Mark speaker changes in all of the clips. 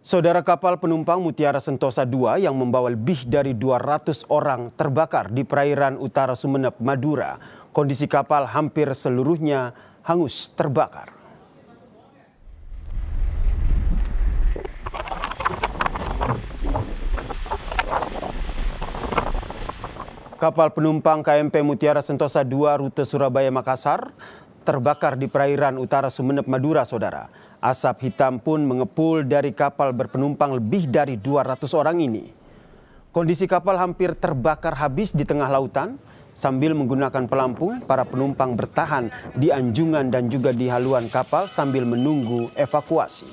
Speaker 1: Saudara, kapal penumpang Mutiara Sentosa II yang membawa lebih dari 200 orang terbakar di perairan utara Sumeneb, Madura. Kondisi kapal hampir seluruhnya hangus terbakar. Kapal penumpang KMP Mutiara Sentosa II rute Surabaya-Makassar terbakar di perairan utara Sumeneb, Madura, saudara. Asap hitam pun mengepul dari kapal berpenumpang lebih dari 200 orang ini. Kondisi kapal hampir terbakar habis di tengah lautan. Sambil menggunakan pelampung, para penumpang bertahan di anjungan dan juga di haluan kapal sambil menunggu evakuasi.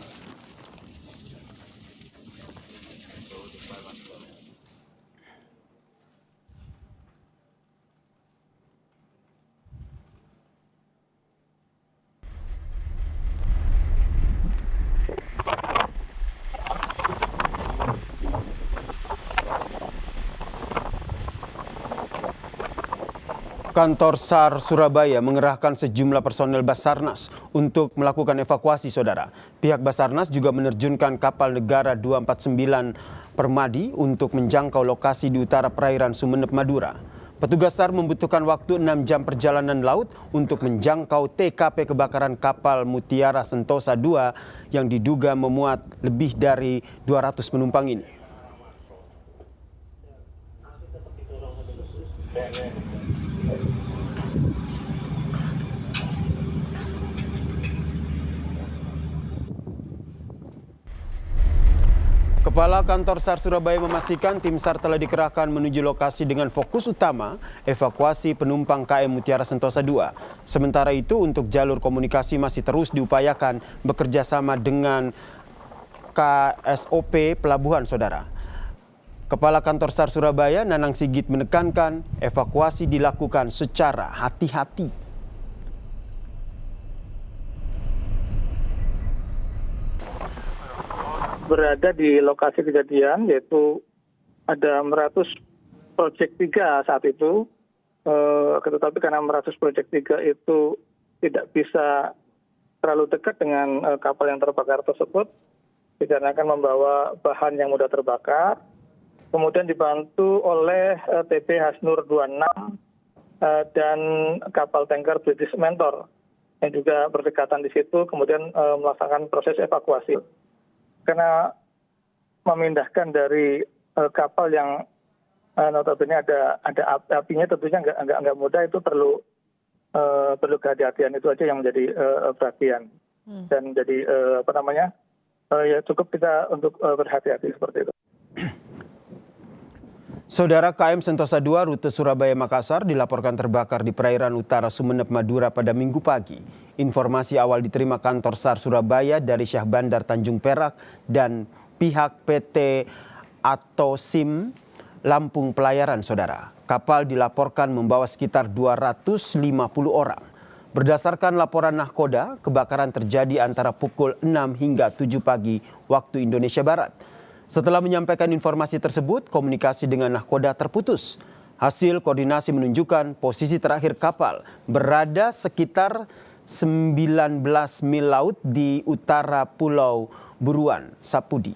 Speaker 1: Kantor SAR Surabaya mengerahkan sejumlah personel Basarnas untuk melakukan evakuasi, saudara. Pihak Basarnas juga menerjunkan kapal negara 249 Permadi untuk menjangkau lokasi di utara perairan Sumeneb, Madura. Petugas SAR membutuhkan waktu 6 jam perjalanan laut untuk menjangkau TKP kebakaran kapal Mutiara Sentosa II yang diduga memuat lebih dari 200 penumpang ini. Kepala Kantor SAR Surabaya memastikan tim SAR telah dikerahkan menuju lokasi dengan fokus utama evakuasi penumpang KM Mutiara Sentosa II. Sementara itu untuk jalur komunikasi masih terus diupayakan bekerja sama dengan KSOP Pelabuhan, saudara. Kepala Kantor SAR Surabaya Nanang Sigit menekankan evakuasi dilakukan secara hati-hati.
Speaker 2: Berada di lokasi kejadian, yaitu ada Meratus Project 3 saat itu, tetapi karena Meratus Project 3 itu tidak bisa terlalu dekat dengan kapal yang terbakar tersebut, dikarenakan membawa bahan yang mudah terbakar, kemudian dibantu oleh TB Hasnur 26 dan kapal tanker British Mentor yang juga berdekatan di situ, kemudian melaksanakan proses evakuasi. Karena memindahkan dari kapal yang notabene ada apinya, tentunya nggak mudah, itu perlu kehati-hatian. Itu aja yang menjadi perhatian dan jadi ya cukup kita untuk berhati-hati seperti itu.
Speaker 1: Saudara, KM Sentosa II rute Surabaya-Makassar dilaporkan terbakar di perairan utara Sumeneb, Madura pada Minggu pagi. Informasi awal diterima Kantor SAR Surabaya dari Syah Bandar Tanjung Perak dan pihak PT atau SIM Lampung Pelayaran, saudara. Kapal dilaporkan membawa sekitar 250 orang. Berdasarkan laporan Nahkoda, kebakaran terjadi antara pukul 6 hingga 7 pagi waktu Indonesia Barat. Setelah menyampaikan informasi tersebut, komunikasi dengan Nahkoda terputus. Hasil koordinasi menunjukkan posisi terakhir kapal berada sekitar 19 mil laut di utara Pulau Buruan, Sapudi.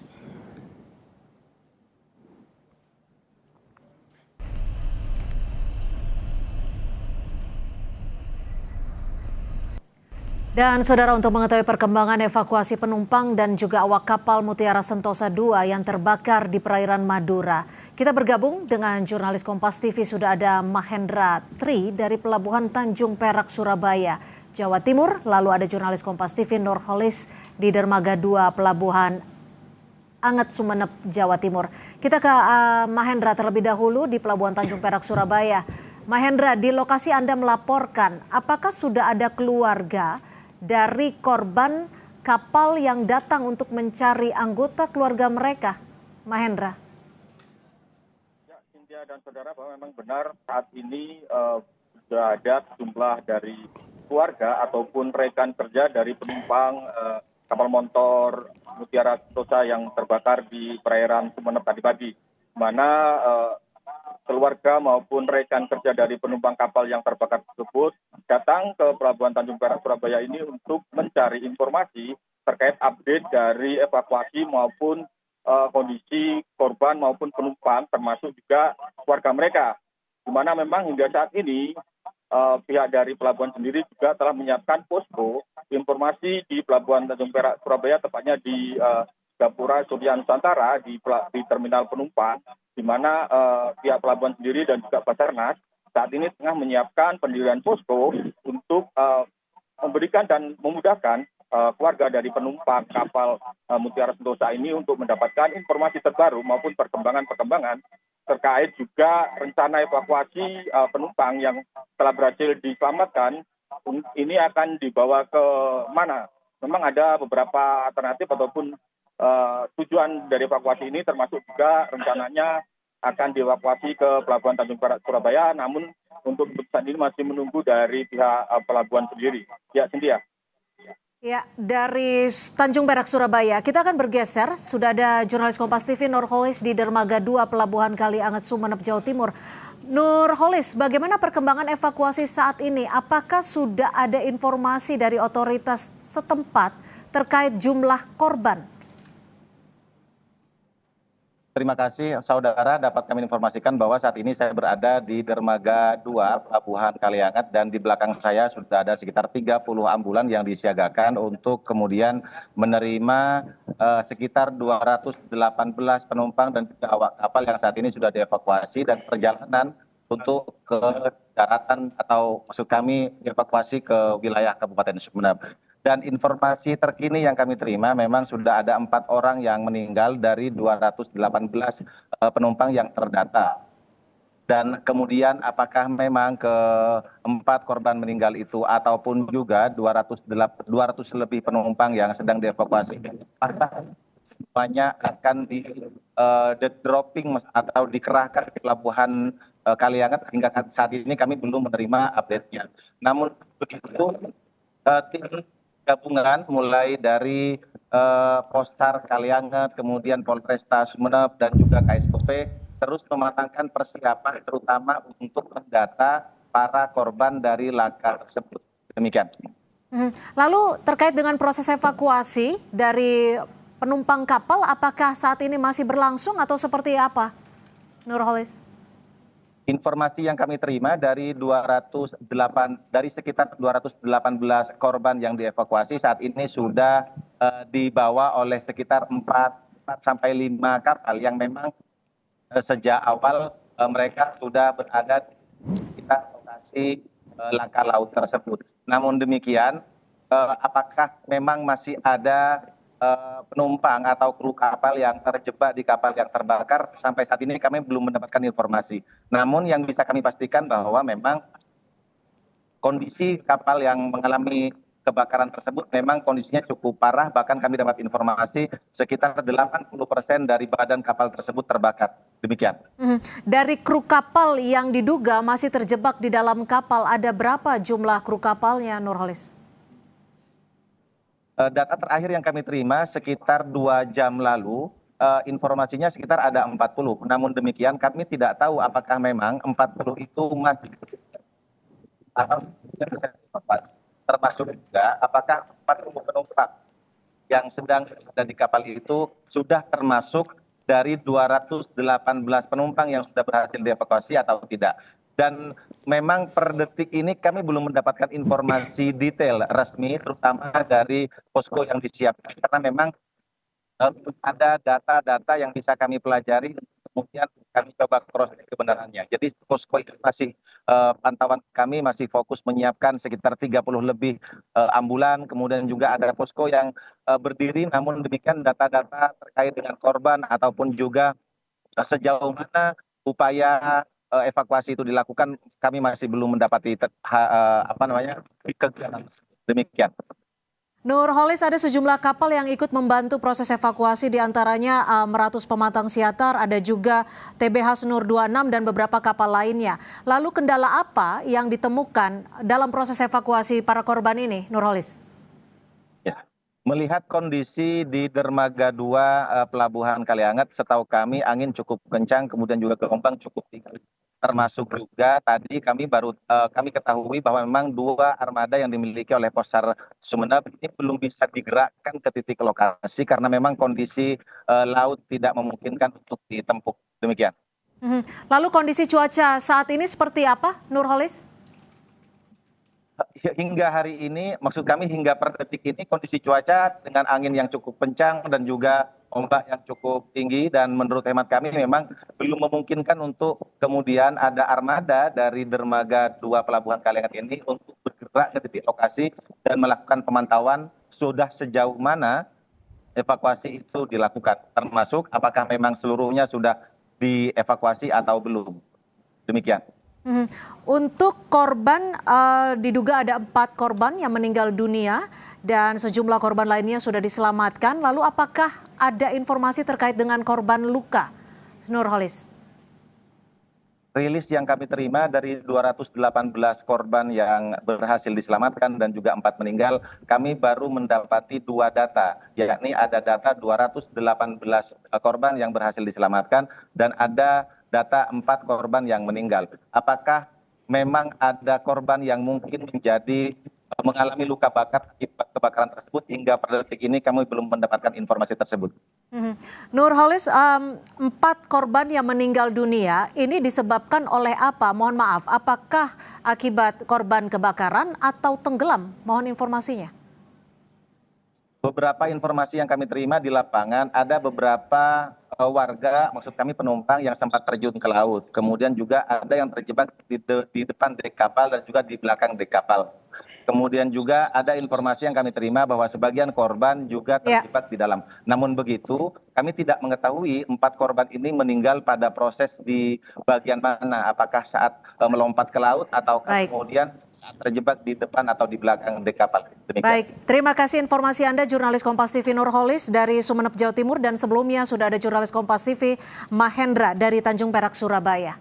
Speaker 3: Dan saudara, untuk mengetahui perkembangan evakuasi penumpang dan juga awak kapal Mutiara Sentosa II yang terbakar di perairan Madura, kita bergabung dengan jurnalis Kompas TV. Sudah ada Mahendra Tri dari Pelabuhan Tanjung Perak, Surabaya, Jawa Timur. Lalu ada jurnalis Kompas TV Nurholis di Dermaga 2 Pelabuhan Anget, Sumeneb, Jawa Timur. Kita ke Mahendra terlebih dahulu di Pelabuhan Tanjung Perak, Surabaya. Mahendra, di lokasi Anda melaporkan, apakah sudah ada keluarga dari korban kapal yang datang untuk mencari anggota keluarga mereka, Mahendra?
Speaker 4: Ya, Cynthia dan saudara, bahwa memang benar saat ini sudah ada sejumlah dari keluarga ataupun rekan kerja dari penumpang kapal motor Mutiara Sentosa yang terbakar di perairan Sumeneb tadi pagi, di mana keluarga maupun rekan kerja dari penumpang kapal yang terbakar tersebut datang ke Pelabuhan Tanjung Perak, Surabaya ini untuk mencari informasi terkait update dari evakuasi maupun kondisi korban maupun penumpang, termasuk juga keluarga mereka. Di mana memang hingga saat ini pihak dari pelabuhan sendiri juga telah menyiapkan posko informasi di Pelabuhan Tanjung Perak Surabaya, tepatnya di Gapura Surya Nusantara di terminal penumpang, di mana pihak pelabuhan sendiri dan juga Basarnas saat ini tengah menyiapkan pendirian posko untuk memberikan dan memudahkan keluarga dari penumpang kapal Mutiara Sentosa ini untuk mendapatkan informasi terbaru maupun perkembangan-perkembangan terkait juga rencana evakuasi penumpang yang telah berhasil diselamatkan. Ini akan dibawa ke mana? Memang ada beberapa alternatif ataupun tujuan dari evakuasi ini, termasuk juga rencananya akan dievakuasi ke Pelabuhan Tanjung Perak Surabaya, namun untuk keputusan ini masih menunggu dari pihak pelabuhan sendiri. Ya, Cynthia.
Speaker 3: Ya, dari Tanjung Perak Surabaya, kita akan bergeser. Sudah ada jurnalis Kompas TV Nurholis di Dermaga 2 Pelabuhan Kalianget, Sumeneb, Jawa Timur. Nurholis, bagaimana perkembangan evakuasi saat ini? Apakah sudah ada informasi dari otoritas setempat terkait jumlah korban?
Speaker 5: Terima kasih saudara, dapat kami informasikan bahwa saat ini saya berada di Dermaga 2 Pelabuhan Kalianget dan di belakang saya sudah ada sekitar 30 ambulan yang disiagakan untuk kemudian menerima sekitar 218 penumpang dan juga awak kapal yang saat ini sudah dievakuasi dan perjalanan untuk ke daratan atau maksud kami evakuasi ke wilayah Kabupaten Sumeneb. Dan informasi terkini yang kami terima memang sudah ada 4 orang yang meninggal dari 218 penumpang yang terdata. Dan kemudian apakah memang keempat korban meninggal itu ataupun juga 200 lebih penumpang yang sedang dievakuasi, semuanya akan di dropping atau dikerahkan di Pelabuhan Kalianget. Hingga saat ini kami belum menerima update-nya. Namun begitu tim gabungan mulai dari Posar Kalianget, kemudian Polresta Sumeneb dan juga KSPP terus mematangkan persiapan terutama untuk mendata para korban dari laka tersebut. Demikian.
Speaker 3: Lalu terkait dengan proses evakuasi dari penumpang kapal, apakah saat ini masih berlangsung atau seperti apa, Nurholis?
Speaker 5: Informasi yang kami terima dari sekitar 218 korban yang dievakuasi saat ini sudah dibawa oleh sekitar 4 sampai 5 kapal yang memang sejak awal mereka sudah berada di sekitar lokasi laka laut tersebut. Namun demikian, apakah memang masih ada penumpang atau kru kapal yang terjebak di kapal yang terbakar, sampai saat ini kami belum mendapatkan informasi. Namun yang bisa kami pastikan bahwa memang kondisi kapal yang mengalami kebakaran tersebut memang kondisinya cukup parah, bahkan kami dapat informasi sekitar 80% dari badan kapal tersebut terbakar. Demikian.
Speaker 3: Dari kru kapal yang diduga masih terjebak di dalam kapal, ada berapa jumlah kru kapalnya, Nurholis?
Speaker 5: Data terakhir yang kami terima sekitar 2 jam lalu, informasinya sekitar ada 40. Namun demikian kami tidak tahu apakah memang 40 itu masih termasuk juga apakah 40 penumpang yang sedang ada di kapal itu sudah termasuk dari 218 penumpang yang sudah berhasil dievakuasi atau tidak. Dan memang per detik ini kami belum mendapatkan informasi detail resmi terutama dari posko yang disiapkan, karena memang belum ada data-data yang bisa kami pelajari kemudian kami coba cross check kebenarannya. Jadi posko itu masih pantauan kami masih fokus menyiapkan sekitar 30 lebih ambulan, kemudian juga ada posko yang berdiri, namun demikian data-data terkait dengan korban ataupun juga sejauh mana upaya evakuasi itu dilakukan kami masih belum mendapati kegiatan. Demikian.
Speaker 3: Nurholis, ada sejumlah kapal yang ikut membantu proses evakuasi, diantaranya Meratus Pematang Siatar, ada juga TBH Senur 26 dan beberapa kapal lainnya. Lalu kendala apa yang ditemukan dalam proses evakuasi para korban ini, Nurholis?
Speaker 5: Ya. Melihat kondisi di Dermaga 2 Pelabuhan Kalianget, setahu kami angin cukup kencang, kemudian juga gelombang cukup tinggi. termasuk juga tadi kami ketahui bahwa memang 2 armada yang dimiliki oleh Posar Sumeneb ini belum bisa digerakkan ke titik lokasi karena memang kondisi laut tidak memungkinkan untuk ditempuh. Demikian.
Speaker 3: Lalu kondisi cuaca saat ini seperti apa, Nurholis?
Speaker 5: Hingga hari ini, maksud kami hingga per detik ini kondisi cuaca dengan angin yang cukup kencang dan juga ombak yang cukup tinggi, dan menurut hemat kami memang belum memungkinkan untuk kemudian ada armada dari dermaga 2 Pelabuhan Kaliangat ini untuk bergerak ke titik lokasi dan melakukan pemantauan sudah sejauh mana evakuasi itu dilakukan, termasuk apakah memang seluruhnya sudah dievakuasi atau belum. Demikian.
Speaker 3: Untuk korban, diduga ada 4 korban yang meninggal dunia dan sejumlah korban lainnya sudah diselamatkan. Lalu apakah ada informasi terkait dengan korban luka, Nurholis?
Speaker 5: Rilis yang kami terima dari 218 korban yang berhasil diselamatkan dan juga 4 meninggal, kami baru mendapati 2 data, yakni ada data 218 korban yang berhasil diselamatkan dan ada data 4 korban yang meninggal. Apakah memang ada korban yang mungkin mengalami luka bakar akibat kebakaran tersebut? Hingga pada detik ini kami belum mendapatkan informasi tersebut.
Speaker 3: Nurholis, 4 korban yang meninggal dunia ini disebabkan oleh apa? Mohon maaf, apakah akibat korban kebakaran atau tenggelam? Mohon informasinya.
Speaker 5: Beberapa informasi yang kami terima di lapangan, ada beberapa warga, maksud kami penumpang yang sempat terjun ke laut. Kemudian juga ada yang terjebak di depan dek kapal dan juga di belakang dek kapal. Kemudian juga ada informasi yang kami terima bahwa sebagian korban juga terjebak di dalam. Namun begitu, kami tidak mengetahui 4 korban ini meninggal pada proses di bagian mana. Apakah saat melompat ke laut atau kemudian saat terjebak di depan atau di belakang dek kapal. Demikian.
Speaker 3: Baik, terima kasih informasi Anda, jurnalis Kompas TV Nurholis dari Sumeneb, Jawa Timur, dan sebelumnya sudah ada jurnalis Kompas TV Mahendra dari Tanjung Perak, Surabaya.